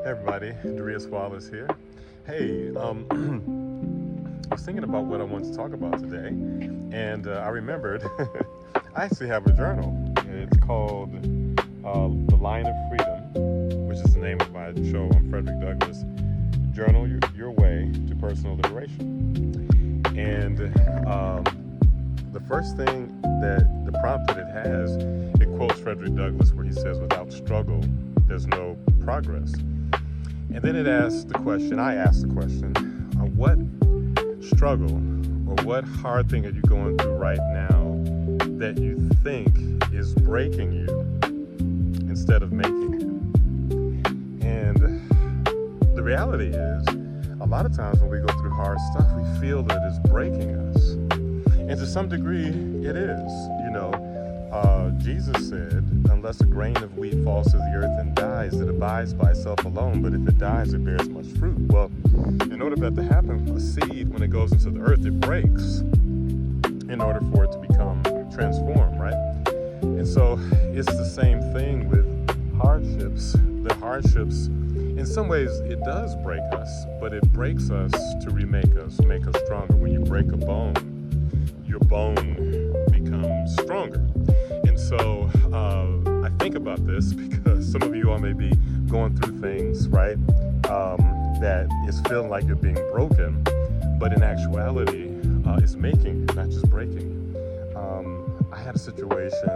Hey everybody, Darius Wallace here. Hey, I was thinking about what I wanted to talk about today, and I remembered I actually have a journal. It's called The Line of Freedom, which is the name of my show on Frederick Douglass. Journal your way to personal liberation. And the first thing that the prompt that it has, it quotes Frederick Douglass where he says, "Without struggle, there's no progress." And then it asks the question, I asked the question, what struggle or what hard thing are you going through right now that you think is breaking you instead of making you? And the reality is, a lot of times when we go through hard stuff, we feel that it's breaking us. And to some degree, it is. Jesus said, unless a grain of wheat falls to the earth and dies, it abides by itself alone, but if it dies, it bears much fruit. Well, in order for that to happen, a seed, when it goes into the earth, it breaks in order for it to become transformed, right? And so it's the same thing with hardships. The hardships, in some ways, it does break us, but it breaks us to make us stronger. When you break a bone, your bone becomes stronger. And so I think about this because some of you all may be going through things, right, that is feeling like you're being broken, but in actuality, it's making you, not just breaking you. I had a situation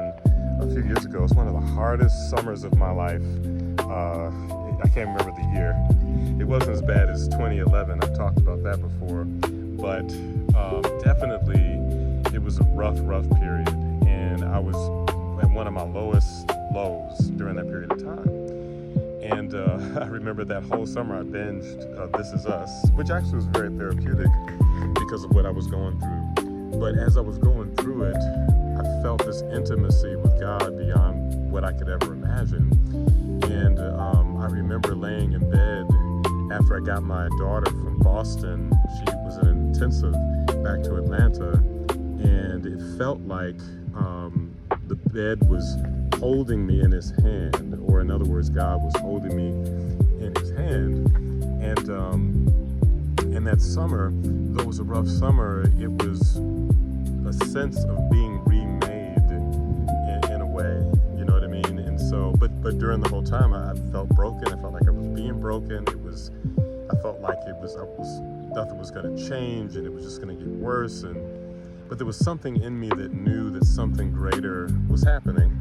a few years ago. It's one of the hardest summers of my life. I can't remember the year. It wasn't as bad as 2011. I've talked about that before, but definitely it was a rough period, and I was at one of my lowest lows during that period of time. And I remember that whole summer I binged This Is Us, which actually was very therapeutic because of what I was going through. But as I was going through it, I felt this intimacy with God beyond what I could ever imagine. And I remember laying in bed after I got my daughter from Boston. She was in an intensive back to Atlanta, and it felt like the bed was holding me in his hand, or in other words, God was holding me in his hand. And that summer, though it was a rough summer, it was a sense of being remade in a way, you know what I mean? And so, but during the whole time, I felt broken. I felt like I was being broken. I felt like nothing was going to change, and it was just going to get worse. But there was something in me that knew that something greater was happening.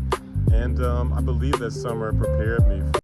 And I believe that summer prepared me